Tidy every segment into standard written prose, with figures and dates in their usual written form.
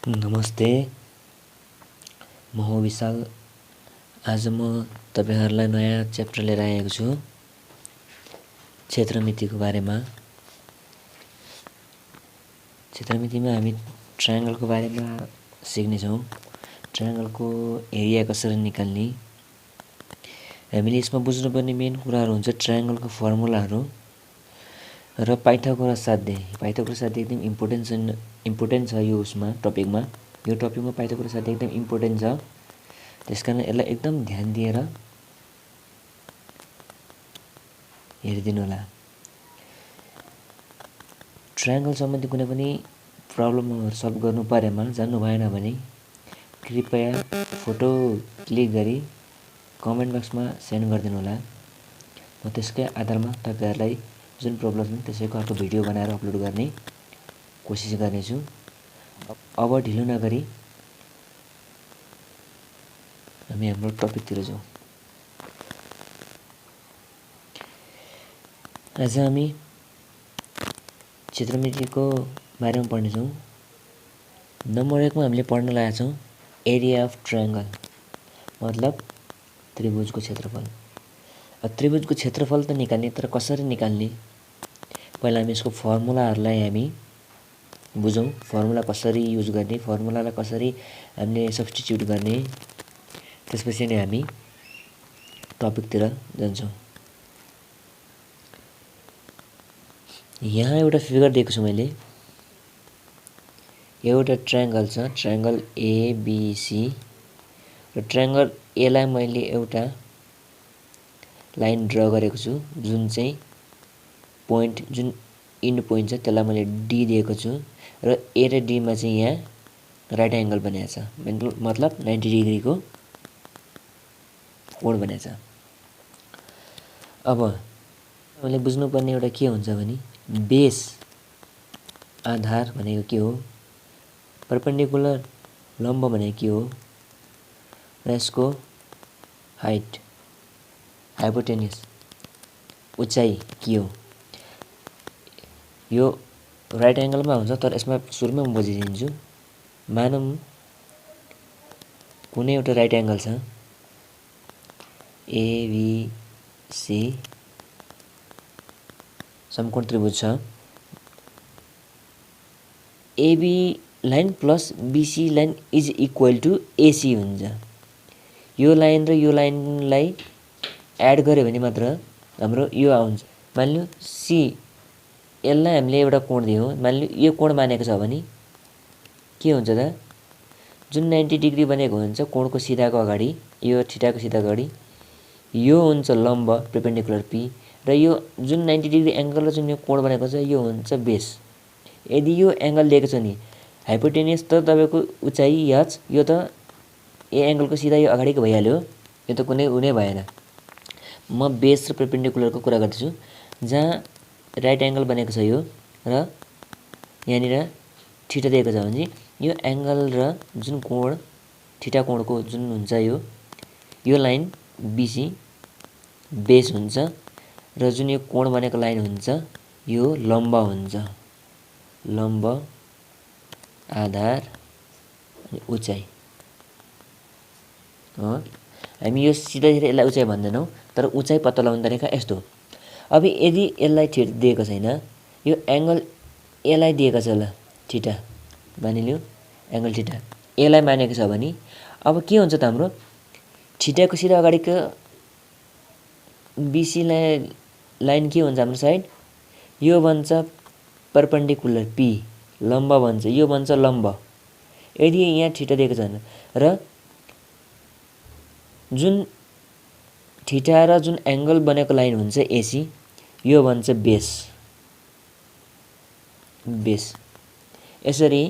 नमस्ते, म हो विशाल। आज म तपाईहरुलाई नयाँ च्याप्टर लिएर आएको छु क्षेत्रमितिको बारेमा। क्षेत्रमितिमा हामी ट्रायंगलको बारेमा सिक्ने छौं। ट्रायंगलको एरिया कसरी निकाल्ने। हामीले यसमा बुझ्नुपर्ने मेन कुराहरु हुन्छ ट्रायंगलको फर्मुलाहरु र पाइथागोरस साध्य। पाइथागोरस साध्य एकदम इम्पोर्टेन्ट छ यो टपिकमा। यो टपिकमा पाइथागोरस साध्य एकदम इम्पोर्टेन्ट छ। त्यसकारण यसलाई एकदम ध्यान दिएर हेरिदिनु होला। ट्रायंगल सम्बन्धी कुनै पनि प्रब्लमहरु सल्भ गर्नु परेमा जान्नु भएन भने कृपया फोटो क्लिक गरी कमेन्ट बक्समा सेन्ड गरिदिनु होला। म त्यसकै आधारमा तपाईहरुलाई जुन प्रब्लम छ त्यसैको अर्को भिडियो बनाएर अपलोड गर्ने कोसिस गर्नेछु। अब ढिलो नगरी हामी हाम्रो टपिकतिर जाउँ। आज हामी क्षेत्रमितिको बारेमा पढ्ने छौं। नम्बर 1 मा हामीले पढ्न लागेका छौं एरिया अफ ट्रायंगल मतलब त्रिभुजको क्षेत्रफल। त्रिभुजको क्षेत्रफल त निकाल्ने, तर कसरी निकाल्ने पहिला हामी यसको फर्मुलाहरुलाई हामी बुझौं। फर्मुला कसरी युज गर्ने, फर्मुलालाई कसरी हामीले सब्स्टिट्युट गर्ने, त्यसपछि नै हामी टपिकतिर जान्छौं। यहाँ एउटा फिगर दिएको छु मैले। एउटा ट्रायंगल छ, ट्रायंगल एबीसी र ट्रायंगल ए लाई मैले एउटा लाइन ड्रा गरेको छु जुन चाहिँ पोइन्ट जुन इन्ड पोइन्ट छ त्यसलाई मैले डी दिएको छु र ए र डी मा चाहिँ यहाँ राइट एंगल बनेको छ। मतलब 90 डिग्री को कोण बनेको छ। अब हामीले बुझ्नुपर्ने एउटा के हुन्छ भने बेस आधार भनेको के हो, परपेन्डिकुलर लम्ब भनेको के हो र यसको हाइट हाइपोटेन्युस उचाइ के हो। यो राइट एंगलमा हुन्छ, तर यसमा सुरुमा म बुझिदिन्छु। मानौं कुनै एउटा राइट एंगल छ एबीसी समकोण त्रिभुज छ। AB line plus BC line is equal to AC हुन्छ। यो लाइन र यो लाइनलाई एड गर्यो भने मात्र हाम्रो यो आउँछ। मानिलियो सी यसलाई हामीले एउटा कोण दियौं। मानिलियो यो कोण मानेको छ भने के हुन्छ त जुन 90 डिग्री बनेको हुन्छ कोणको सिधाको अगाडि, यो थीटाको सिधाको अगाडि यो हुन्छ लम्ब परपेन्डिकुलर पी र यो जुन 90 डिग्री एंगल र जुन यो कोण बनेको छ यो हुन्छ बेस। यदि यो एंगल दिएको छ नि हाइपोटेन्युस त तपाईको उचाइ एच, यो त ए एंगलको सिधा यो अगाडिको भइहाल्यो। यो त कुनै हुने भएन। म बेस र परपेन्डिकुलरको कुरा गर्दैछु। जहाँ राइट एंगल बनेको छ यो र यहाँनिर थीटा दिएको छ भने यो एंगल र जुन कोण थीटा कोणको जुन हुन्छ यो लाइन बीसी बेस हुन्छ र जुन यो कोण बनेको लाइन हुन्छ यो लम्ब हुन्छ। लम्ब आधार अनि उचाइ हो। हामी यो सिधै यसलाई उचाइ भन्दैनौं, तर उचाइ पत्ता लगाउने तरिका यस्तो। अब यदि यसलाई थीटा दिएको छैन, यो एंगल ए लाई दिएको छ ल थीटा, मानिलियो एंगल थीटा ए लाई मानेको छ भने अब के हुन्छ त हाम्रो थीटाको सिधा अगाडिको बीसी लाइन के हुन्छ हाम्रो साइड यो बन्छ परपेन्डिकुलर पी, लम्ब बन्छ, यो बन्छ लम्ब। यदि यहाँ थीटा दिएको छैन र जुन थीटा र जुन एंगल बनेको लाइन हुन्छ एसी यो बन्छ बेस। यसरी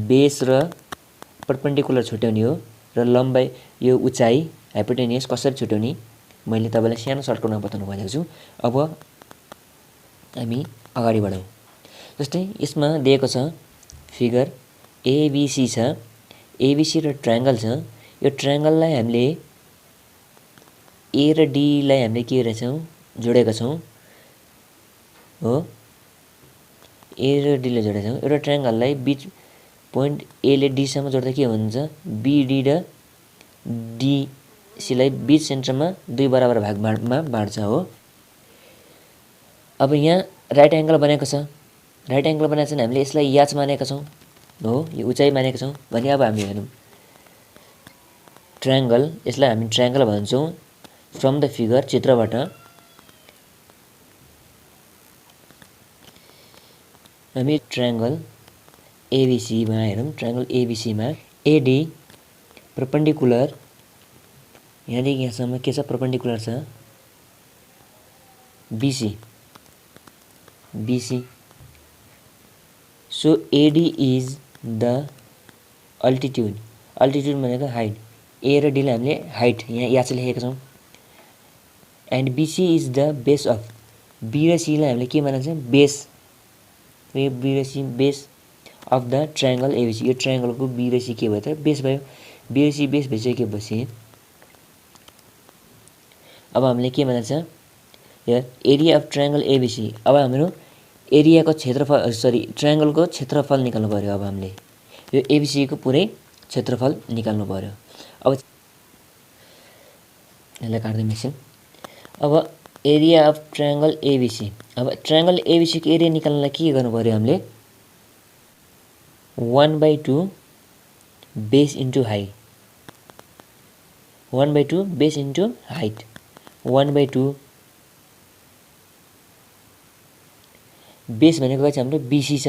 बेस र परपेन्डिकुलर छुट्याउने हो र लम्बाइ यो उचाइ हाइपोटेन्युस कसरी छुट्याउने मैले तपाईलाई सानो सर्टकटमा बताउन खोजेको छु। अब हामी अगाडि बढौं। जस्तै यसमा दिएको छ फिगर एबीसी छ। एबीसी र ट्रायंगल छ। यो ट्रायंगललाई हामीले ए र डी लाई हामीले के गरेका छौं जोडेका छौं हो। ए र डी लाई जोडेका छौं। एउटा ट्रायंगललाई बीच पोइन्ट एले डीसम्म जोड्दा के हुन्छ बीडी र डीसीलाई बीच सेन्टरमा 2 बराबर भागमा बाँड्छ हो। अब यहाँ राइट एङ्गल बनेको छ, राइट एङ्गल बनाएको छ भने हामीले यसलाई याच मानेका छौँ हो, यो उचाइ मानेका छौँ भने अब हामी हेरौँ ट्रायङ्गल, यसलाई हामी ट्रायङ्गल भन्छौँ। फ्रम द फिगर चित्रबाट हामी ट्रायङ्गल एबीसीमा हेरौँ। ट्रायङ्गल एबीसीमा एडी परपेन्डिकुलर, यहाँदेखि यहाँसम्म के छ परपेन्डिकुलर छ BC, BC. So AD is the altitude, altitude भनेको हाइट, ए र डीलाई हामीले हाइट यहाँ चाहिँ लेखेका छौँ। And BC is the base of, B र सीलाई हामीले के मानेको छ बेस, बी र C base of the triangle ABC. यो ट्रायङ्गलको बी र सी के भयो त बेस भयो, बी र सी बेस भइसकेपछि अब हामीले के मानेको छ यहाँ एरिया अफ ट्रायङ्गल एबीसी। अब हाम्रो एरियाको क्षेत्रफल सरी ट्रायङ्गलको क्षेत्रफल निकाल्नु पर्यो। अब हामीले यो एबीसीको पुरै क्षेत्रफल निकाल्नु पर्यो। अब यसलाई काट्दै एकछिन। अब एरिया अफ ट्रायङ्गल एबीसी, अब ट्रायङ्गल एबीसीको एरिया निकाल्नलाई के गर्नु पर्यो हामीले 1/2 base into height, 1/2 base into height, 1/2 base भनेको चाहिँ हाम्रो बीसी छ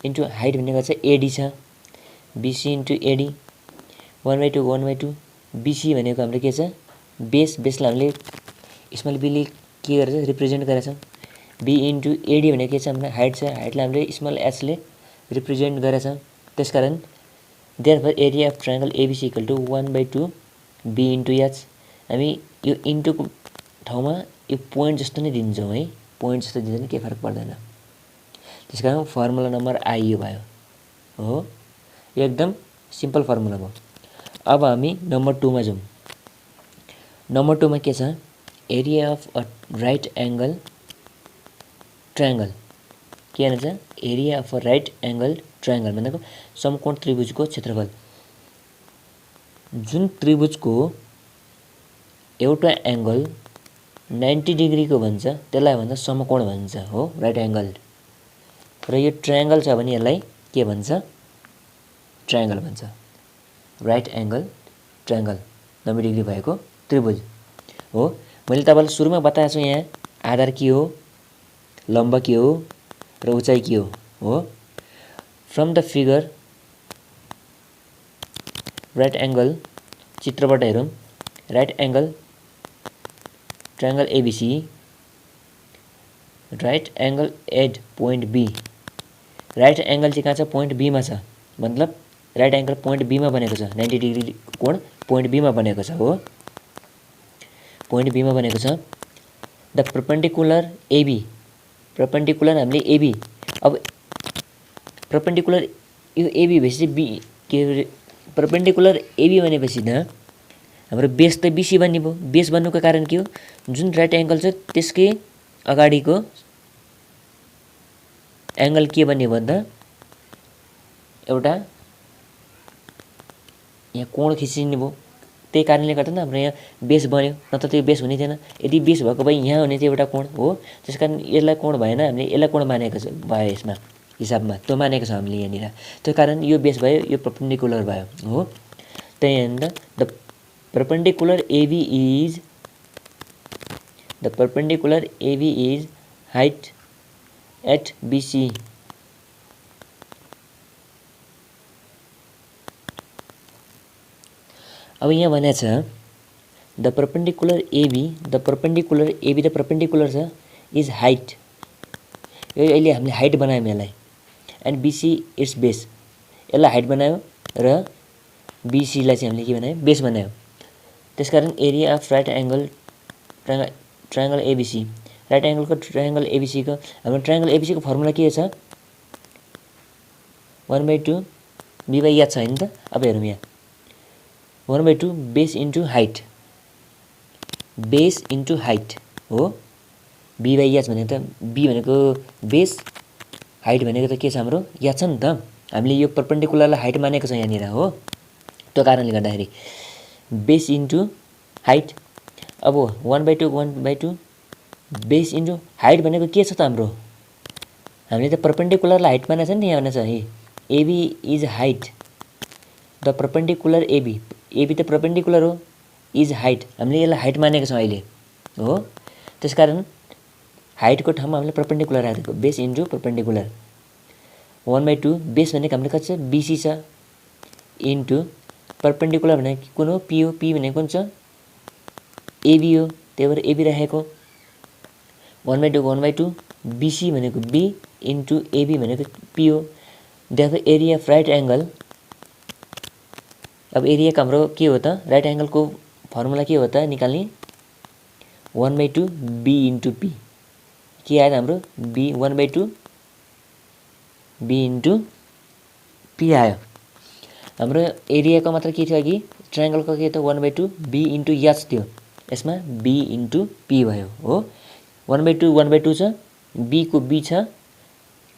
इन्टु हाइट भनेको चाहिँ एडी छ, बीसी इन्टु एडी 1/2 1/2। बीसी भनेको हाम्रो के छ बेस, बेसलाई हामीले स्मल बीले के गरेर रिप्रेजेन्ट गरेका छौँ। बी इन्टु एडी भनेको के छ हाम्रो हाइट छ, हाइटलाई हामीले स्मल एचले रिप्रेजेन्ट गरेका छौँ। त्यसकारण therefore area of triangle ABC equal to 1/2 B into H. हामी यो इन्टुको ठाउँमा यो पोइन्ट जस्तो नै दिन्छौँ है, पोइन्ट जस्तो दिँदा नि केही फरक पर्दैन। त्यसकारण फर्मुला नम्बर आई यो भयो हो, यो एकदम सिम्पल फर्मुला भयो। अब हामी नम्बर 2 मा जाउँ। नम्बर 2 मा के छ area of a right angle triangle, के भन्छ area of a right angle triangle भनेको समकोण त्रिभुजको क्षेत्रफल। जुन त्रिभुजको एउटा एङ्गल 90 डिग्रीको भन्छ त्यसलाई भन्छ समकोण भन्छ हो, राइट एङ्गल। र यो ट्रायङ्गल छ भने यसलाई के भन्छ ट्रायङ्गल भन्छ, राइट एङ्गल ट्रायङ्गल 90 डिग्री भएको त्रिभुज हो। मैले तपाईँलाई सुरुमा बताएको छु यहाँ आधार के हो, लम्ब के हो र उचाइ के हो। From the figure right angle चित्रबाट हेरौँ, right angle triangle ABC, right angle at point B. Right angle चाहिँ कहाँ छ पोइन्ट बीमा छ, मतलब राइट एङ्गल पोइन्ट बीमा बनेको छ, 90 डिग्री कोण पोइन्ट बीमा बनेको छ हो, पोइन्ट बीमा बनेको छ। द परपेन्डिकुलर एबी, परपेन्डिकुलर हामीले एबी, अब परपेन्डिकुलर यो एबी भएपछि बी के परपेन्डिकुलर एबी भनेपछि त हाम्रो बेस त बीसी बन्ने भयो। बेस बन्नुको कारण के हो जुन राइट एङ्गल छ त्यसकै अगाडिको एङ्गल के बन्ने भन्दा एउटा यहाँ कोण खिचिने भयो, त्यही कारणले गर्दा न हाम्रो यहाँ बेस बन्यो, नत्र त्यो बेस हुने थिएन। यदि बेस भएको भए यहाँ हुने थियो एउटा कोण हो, त्यसकारण यसलाई कोण भएन, हामीले यसलाई कोण मानेको छ भयो, यसमा हिसाबमा त्यो मानेको छ हामीले यहाँनिर, त्यो कारण यो बेस भयो, यो परपेन्डिकुलर भयो हो। त्यही भएर the perpendicular AB is, the perpendicular AB is height at BC. अब यहाँ भनेको छ the perpendicular AB, the perpendicular AB the perpendicular छ इज हाइट, यो अहिले हामीले हाइट बनायौँ यसलाई, एन्ड बीसी इट्स बेस, यसलाई हाइट बनायो र बीसीलाई चाहिँ हामीले के बनायौँ बेस बनायौँ। त्यसकारण area of right angle triangle ABC, right एङ्गलको ट्रायङ्गल एबीसीको हाम्रो ट्रायङ्गल एबीसीको फर्मुला के छ 1/2 बी/एच छ हैन त। अब हेरौँ यहाँ 1/2 base into height, base into height हो, बी/एच भनेको त बी भनेको बेस, हाइट भनेको त के छ हाम्रो एच छ नि त। हामीले यो परपेन्डिकुलरलाई हाइट मानेको छ यहाँनिर हो। त्यो कारणले गर्दाखेरि बेस इन्टु हाइट। अब 1/2 1/2 बेस इन्टु हाइट भनेको के छ त हाम्रो, हामीले त परपेन्डिकुलरलाई हाइट मानेको छ नि, यहाँ भनेको छ है AB is height the perpendicular AB. AB त परपेन्डिकुलर हो, इज हाइट हामीले यसलाई हाइट मानेको छौँ अहिले हो। त्यसकारण हाइटको ठाउँमा हामीले परपेन्डिकुलर राखेको, बेस इन्टु परपेन्डिकुलर। 1/2 बेस भनेको हाम्रो कति छ, बिसी छ, इन्टु परपेन्डिकुलर भनेको कुन हो, पी हो। पी भनेको कुन छ, एबी हो, त्यही भएर एबी राखेको। 1/2 बिसी भनेको बी इन्टु एबी भनेको पी हो। देखो एरिया अफ राइट एङ्गल। अब एरियाको हाम्रो के हो त, राइट एङ्गलको फर्मुला के हो त निकाल्ने, 1/2 बी इन्टु पी। के आयो हाम्रो बी 1/2 बी इन्टु पी आयो। हाम्रो एरियाको मात्र के थियो अघि, ट्रायङ्गलको के थियो 1/2 बी इन्टु एच थियो, यसमा बी इन्टु पी भयो हो। 1/2 छ, बीको बी छ,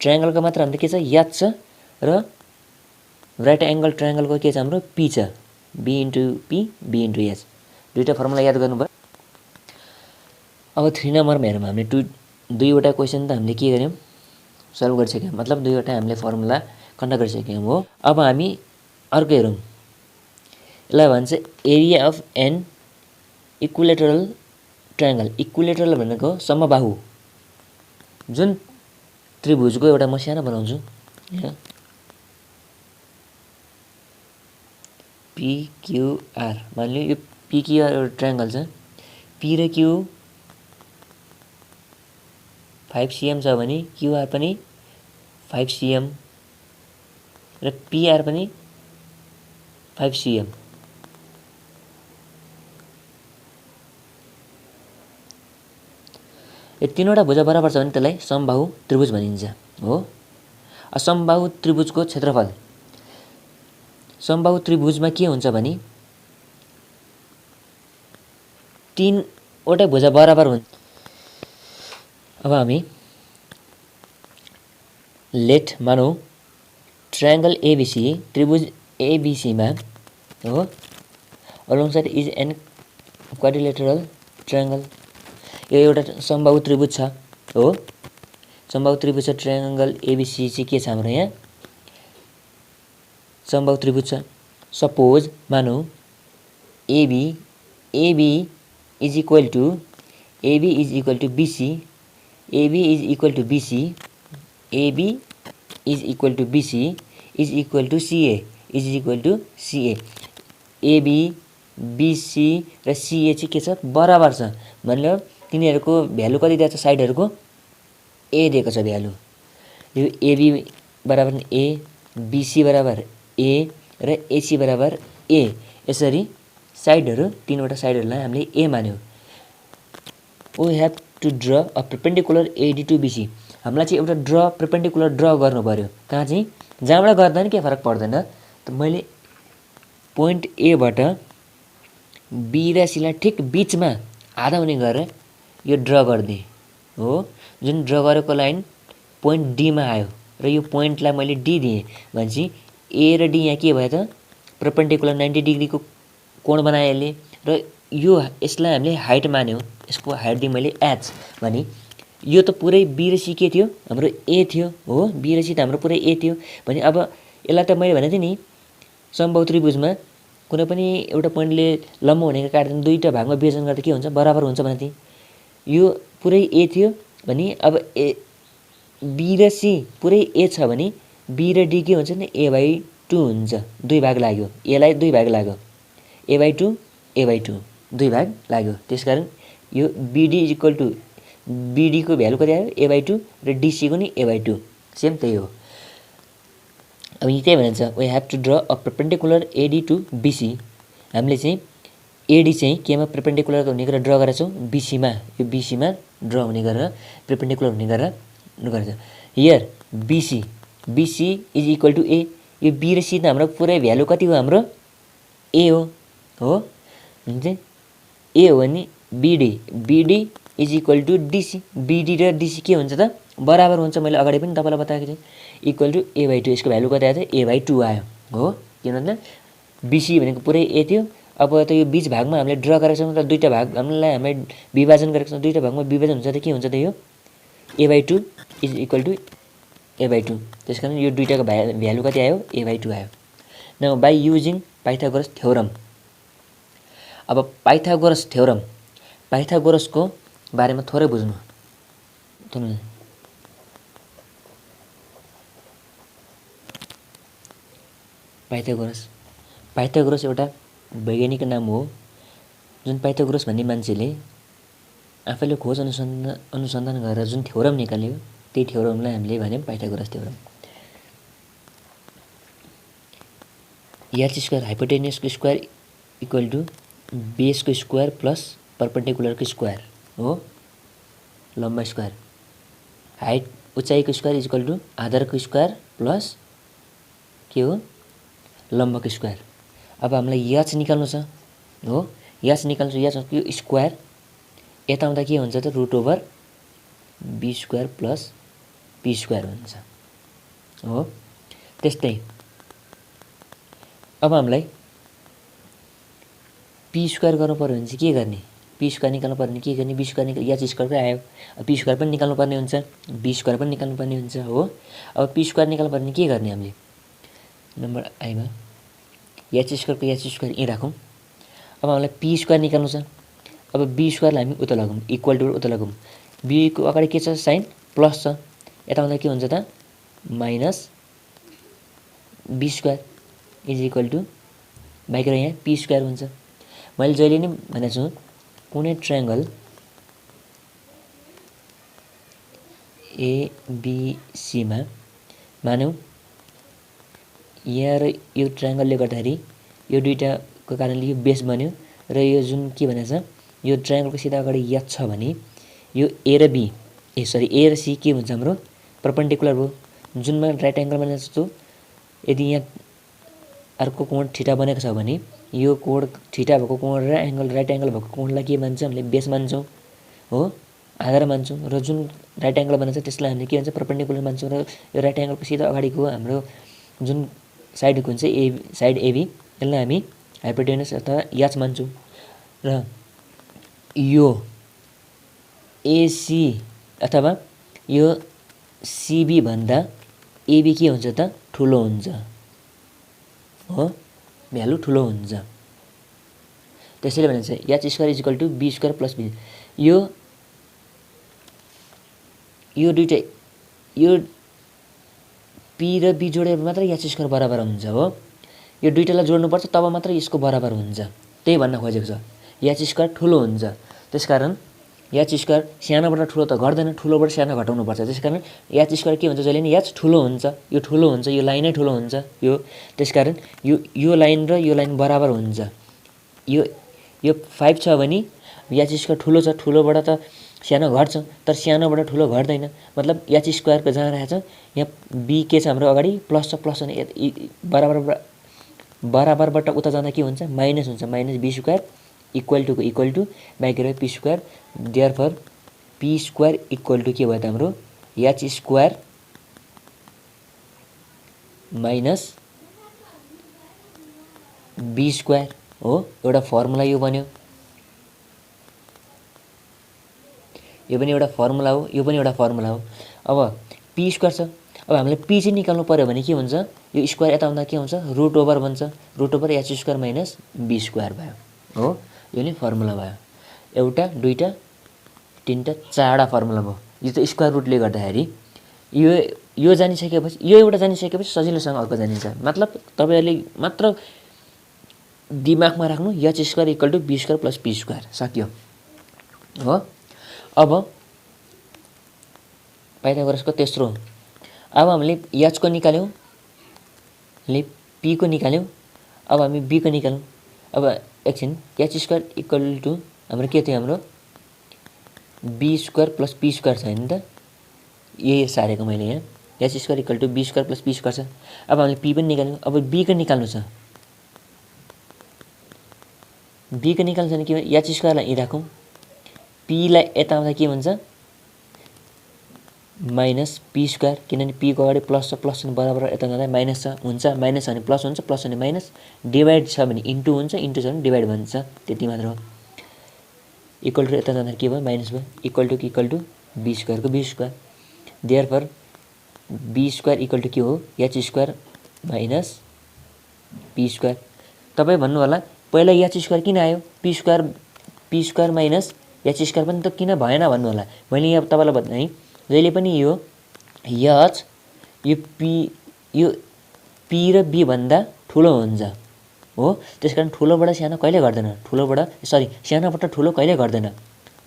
ट्रायङ्गलको मात्र हाम्रो के छ एच छ, र राइट एङ्गल ट्रायङ्गलको के छ हाम्रो पी छ, B into P B into H. दुईवटा फर्मुला याद गर्नुभयो। अब 3 नम्बरमा हेरौँ, हामीले दुईवटा क्वेसन त हामीले के गर्यौँ, सल्भ गरिसक्यौँ, मतलब दुईवटा हामीले फर्मुला कन्डक्ट गरिसक्यौँ हो। अब हामी अर्को हेरौँ, यसलाई भन्छ area of an equilateral triangle. Equilateral भनेको समबाहु। जुन त्रिभुजको एउटा म सानो बनाउँछु, यहाँ पिक्युआर, मानिलियो यो पिक्युआर एउटा ट्रायङ्गल छ, पी र क्यू 5 cm छ भने क्युआर पनि 5 cm र पिआर पनि 5 cm। यो तीनवटा भुजा बराबर छ भने त्यसलाई समबाहु त्रिभुज भनिन्छ हो। समबाहु त्रिभुजको क्षेत्रफल, समबाहु त्रिभुजमा के हुन्छ भने 3वटा भुजा बराबर हुन्छ। अब हामी लेट मानौ ट्रायङ्गल एबिसी, त्रिभुज एबिसीमा हो, along side is an quadrilateral triangle. यो एउटा समबाहु त्रिभुज छ हो, समबाहु त्रिभुज छ ट्रायङ्गल एबिसी चाहिँ के छ हाम्रो यहाँ समबाहु त्रिभुज छ। सपोज मानौ AB is equal to BC, AB is equal to BC, AB is equal to BC is equal to CA is equal to CA. AB BC र सिए चाहिँ के छ बराबर छ, मतलब तिनीहरूको भ्यालु कति दिएको छ, साइडहरूको ए दिएको छ भ्यालु। यो एबी बराबर ए, बिसी बराबर ए र एसी बराबर ए, यसरी साइडहरू तीनवटा साइडहरूलाई हामीले ए मान्यौँ। We have to draw a perpendicular AD to BC. हामीलाई चाहिँ एउटा परपेन्डिकुलर ड्र गर्नु पर्यो, कहाँ चाहिँ जहाँबाट गर्दा नि केही फरक पर्दैन। त मैले पोइन्ट एबाट बी र सीलाई ठिक बिचमा आधा हुने गरेर यो ड्र गरिदिएँ हो। जुन ड्र गरेको लाइन पोइन्ट डीमा आयो र यो पोइन्टलाई मैले डी दिएँ भनेपछि ए र डी यहाँ के भयो त परपेन्डिकुलर 90 डिग्रीको कोण बनायो यसले, र यो यसलाई हामीले हाइट मान्यौँ, यसको हाइट दिएँ मैले एच भने यो त पुरै बी र सी के थियो हाम्रो ए थियो हो, बी र सी त हाम्रो पुरै ए थियो भने अब यसलाई त मैले भनेको थिएँ नि समबाहु त्रिभुजमा कुनै पनि एउटा पोइन्टले लम्ब भनेको काट्दैन, दुईवटा भागमा विभाजन गर्दा के हुन्छ बराबर हुन्छ भनेको थिएँ। यो पुरै ए थियो भने अब ए बी र सी पुरै ए छ भने बी र डी के हुन्छ नि a/2 हुन्छ, 2 भाग लाग्यो, एलाई 2 भाग लाग्यो, a/2 2 भाग लाग्यो। त्यसकारण यो बिडी इज इक्वल टु बिडीको भ्यालु कति आयो a/2 र डिसीको नि a/2, सेम त्यही हो। अब यही त्यही भनिन्छ we have to draw a perpendicular AD to BC. हामीले चाहिँ एडी चाहिँ केमा परपेन्डिकुलर हुने गरेर ड्र गरेका छौँ, बिसीमा, यो बिसीमा ड्र हुने गरेर परपेन्डिकुलर हुने गरेर गरेछ। Here BC is equal to a, यो बी र सी त हाम्रो पुरै भ्यालु कति हो हाम्रो ए हो भने चाहिँ ए हो भने BD is equal to DC, BD र डिसी के हुन्छ त बराबर हुन्छ। मैले अगाडि पनि तपाईँलाई बताएको थिएँ इक्वल टु a/2 यसको भ्यालु कति आयो त a/2 आयो हो। किन भन्दा बिसी भनेको पुरै ए थियो। अब त यो बीच भागमा हामीले ड्र गरेको छौँ र दुईटा भाग हामीले विभाजन गरेको छौँ, दुईटा भागमा विभाजन हुन्छ त के हुन्छ त यो a/2 is equal to a/2। त्यसकारण यो दुईटाको भ्यालु कति आयो a/2 आयो। Now by using Pythagoras theorem. अब पाइथागोरसको बारेमा थोरै बुझ्नु। पाइथागोरस एउटा वैज्ञानिक नाम हो। जुन पाइथागोरस भन्ने मान्छेले आफैले खोज अनुसन्धान गरेर जुन थ्योरम निकाल्यो त्यही थ्योरमलाई हामीले भन्यौँ पाइथागोरस थ्योरम। एच स्क्वायर हाइपोटेन्युसको स्क्वायर इक्वल टु बेसको स्क्वायर प्लस परपेन्डिकुलरको स्क्वायर हो, लम्बा स्क्वायर। हाइट उचाइको स्क्वायर इक्वल टु आधारको स्क्वायर प्लस के हो लम्बको स्क्वायर। अब हामीलाई एच निकाल्नु छ हो, एच निकाल्नु छ। एच यो स्क्वायर यता आउँदा के हुन्छ त root over be square plus P square हुन्छ हो। त्यस्तै अब हामीलाई पी स्क्वायर गर्नु पर्यो भने चाहिँ के गर्ने, पी स्क्वायर निकाल्नु पर्यो भने के गर्ने, बी स्क्वायर निकाल्नु एच स्क्वायरकै आयो। अब पी स्क्वायर पनि निकाल्नु पर्ने हुन्छ, बी स्क्वायर पनि निकाल्नु पर्ने हुन्छ हो। अब पी स्क्वायर निकाल्नु पर्यो भने के गर्ने हामीले नम्बर आइमा एच स्क्वायरको एच स्क्वायर यहीँ राखौँ। अब हामीलाई पी स्क्वायर निकाल्नु छ। अब बी स्क्वायरलाई हामी उता लगाउँ, इक्वल टु उता लगाउँ। बीको अगाडि के छ साइन प्लस छ, यता आउँदा के हुन्छ त minus be square is equal to bike यहाँ पी स्क्वायर हुन्छ। मैले जहिले नै भनेको छु कुनै ट्रायङ्गल एबिसीमा मानौँ यहाँ र यो ट्रायङ्गलले गर्दाखेरि यो दुईटाको कारणले यो बेस बन्यो र यो जुन के भनेको छ यो ट्रायङ्गलको सिधा अगाडि एच छ भने यो ए र बी ए र सी के हुन्छ हाम्रो परपेन्डिकुलर हो। जुनमा राइट एङ्गल बनेको छ यदि यहाँ अर्को कोण थीटा बनेको छ भने यो कोण थीटा भएको कोण र राइट एङ्गल भएको कोणलाई के मान्छ हामीले बेस मान्छौँ हो, आधार मान्छौँ। र जुन राइट एङ्गल बनेको छ त्यसलाई हामीले के भन्छ परपेन्डिकुलर मान्छौँ। र यो राइट एङ्गलको सिधा अगाडिको हाम्रो जुन साइडको हुन्छ साइड एबी यसलाई हामी हाइपोटेन्युस अथवा एच मान्छौँ। र यो एसी अथवा यो सिबी भन्दा एबी के हुन्छ त ठुलो हुन्छ हो, भ्यालु ठुलो हुन्छ। त्यसैले भने चाहिँ H square is equal to be square plus B. यो दुईटै यो पी र बी जोडेर मात्र एच स्क्वायर बराबर हुन्छ हो। यो दुईटालाई जोड्नुपर्छ तब मात्र यसको बराबर हुन्छ, त्यही भन्न खोजेको छ। एच स्क्वायर ठुलो हुन्छ, त्यसकारण एच स्क्वायर सानोबाट ठुलो त घट्दैन, ठुलोबाट सानो घटाउनुपर्छ। त्यसकारण एच स्क्वायर के हुन्छ जहिले नि एच ठुलो हुन्छ, यो ठुलो हुन्छ, यो लाइनै ठुलो हुन्छ यो। त्यसकारण यो लाइन र यो लाइन बराबर हुन्छ। यो 5 छ भने एच स्क्वायर ठुलो छ, ठुलोबाट त सानो घट्छ तर सानोबाट ठुलो घट्दैन। मतलब एच स्क्वायरको जहाँ रहेछ यहाँ बी के छ हाम्रो अगाडि प्लस छ, प्लस भने बराबरबाट उता जाँदा के हुन्छ माइनस हुन्छ। Minus be square equal to बाइक रह्यो p square. Therefore p square equal to के भयो त हाम्रो h square minus be square हो। एउटा फर्मुला यो बन्यो, यो पनि एउटा फर्मुला हो, यो पनि एउटा फर्मुला हो। अब पी स्क्वायर छ, अब हामीले पी चाहिँ निकाल्नु पर्यो भने के हुन्छ यो स्क्वायर यता आउँदा के हुन्छ रुट ओभर बन्छ, root over H square minus be square भयो हो। यो नै फर्मुला भयो। एउटा दुईटा तिनवटा चारवटा फर्मुला भयो। यो त स्क्वायर रुटले गर्दाखेरि यो जानिसकेपछि यो एउटा जानिसकेपछि सजिलोसँग अर्को जानिन्छ। मतलब तपाईँहरूले मात्र दिमागमा राख्नु H square equal to be square plus P square सक्यो हो। अब पाइथागोरसको तेस्रो, अब हामीले एचको निकाल्यौँ, हामीले पीको निकाल्यौँ, अब हामी बीको निकाल्यौँ। अब एकछिन एच स्क्वायर इक्वल टु हाम्रो के थियो हाम्रो B square plus P square छ होइन त, यही सारेको मैले यहाँ H square equal to be square plus P square छ। अब हामीले पी पनि निकाल्यौँ। अब बीको निकाल्नु छ, बीको निकाल्नु छ भने के भयो एच स्क्वायरलाई यहीँ राखौँ, पीलाई यता आउँदा के भन्छ माइनस पी स्क्वायर, किनभने पीको अगाडि प्लस छ, प्लस छ बराबर यता जाँदा माइनस छ, हुन्छ माइनस छ भने प्लस हुन्छ, प्लस छ भने माइनस, डिभाइड छ भने इन्टु हुन्छ, इन्टु छ भने डिभाइड भन्छ, त्यति मात्र हो। इक्वल टु यता जाँदा के भयो माइनस भयो, इक्वल टु बी स्क्वायरको b square, therefore be square equal to के हो h square minus P square. तपाईँ भन्नु होला पहिला एच स्क्वायर किन आयो, p square minus h square पनि त किन भएन भन्नु होला। मैले यहाँ तपाईँलाई बताएँ जहिले पनि यो एच यो पी र बी भन्दा ठुलो हुन्छ हो, त्यसकारण ठुलोबाट सानो कहिले घट्दैन, सानोबाट ठुलो कहिले घट्दैन,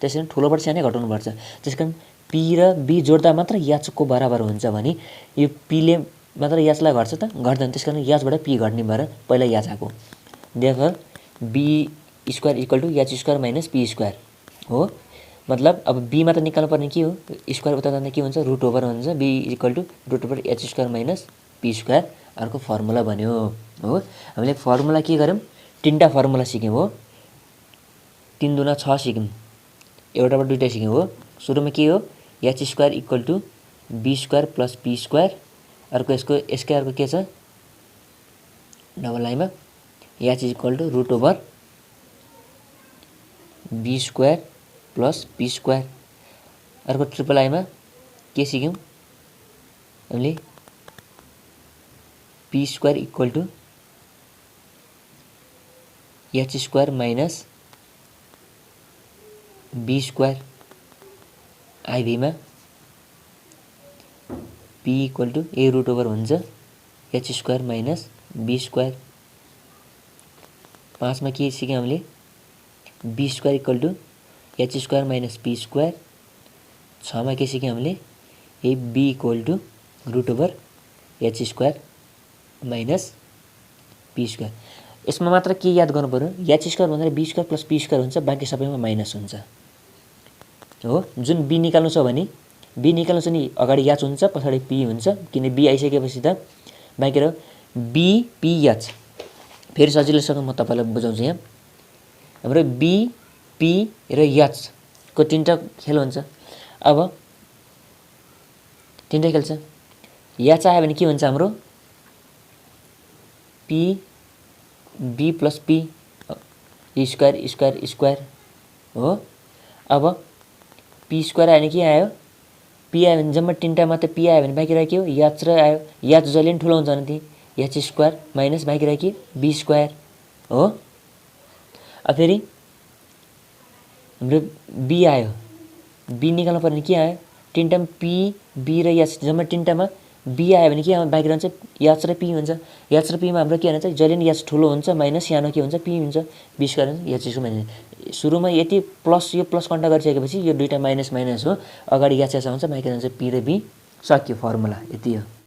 त्यसकारण ठुलोबाट सानै घटाउनुपर्छ। त्यसकारण पी र बी जोड्दा मात्र एचको बराबर हुन्छ भने यो पीले मात्र एचलाई घट्छ त घट्दैन, त्यसकारण एचबाट पी घट्ने भएर पहिला एच आएको। Therefore be square equal to H square minus P square हो। मतलब अब बीमा त निकाल्नु पर्ने के हो, स्क्वायर उता जाँदा के हुन्छ रुट ओभर हुन्छ, B equal to root over H square minus P square अर्को फर्मुला बन्यो हो। हामीले फर्मुला के गर्यौँ, तीनटा फर्मुला सिक्यौँ हो, 3 दुना 6 सिक्यौँ, एउटाबाट दुईटा सिक्यौँ हो। सुरुमा के हो h square equal to be square plus P square, अर्को यसकै अर्को के छ डबल आइमा h equal to root over be square plus P square, अर्को ट्रिपल आइमा के सिक्यौँ हामीले p square equal to H square minus be square, आइभीमा p equal to a root over हुन्छ h square minus be square. 5 मा के सिक्यौँ हामीले b square equal to H square minus P square. 6 मा के सिक्यौँ हामीले A B equal to root over H square minus P square. यसमा मात्र के याद गर्नु पर्यो, एच स्क्वायर भन्दा B square plus P square हुन्छ, बाँकी सबैमा माइनस हुन्छ हो। जुन बी निकाल्नु छ भने बी निकाल्नु छ नि अगाडि एच हुन्छ पछाडि पी हुन्छ, किन बी आइसकेपछि त बाँकी रह्यो बी पी एच। फेरि सजिलैसँग म तपाईँलाई बुझाउँछु। यहाँ हाम्रो बी पी र एचको तीनटा खेल हुन्छ। अब तीनटा खेल छ, एच आयो भने के हुन्छ हाम्रो P B plus P square square square हो। अब पी स्क्वायर आयो भने के आयो, पी आयो भने जम्मा तीनटा मात्रै पी आयो भने बाँकी रह्यो के हो एच र आयो, एच जहिले पनि ठुलो हुन्छ भने त्यही एच स्क्वायर माइनस बाँकी रह्यो कि बी स्क्वायर हो। अब फेरि हाम्रो बी आयो, बी निकाल्नु पर्ने के आयो, तीनटामा पी बी र एच जम्मा तीनटामा बी आयो भने के बाँकी रहन्छ एच र पी हुन्छ। एच र पीमा हाम्रो के हुन्छ जहिले पनि एच ठुलो हुन्छ माइनस सानो के हुन्छ पी हुन्छ, बी स्क्वायर हुन्छ एच स्क्वायर माइनस। सुरुमा यति प्लस यो प्लस कन्टा गरिसकेपछि यो दुईटा माइनस माइनस हो, अगाडि एच आउँछ बाँकी रहन्छ पी र बी, सक्यो फर्मुला यति हो।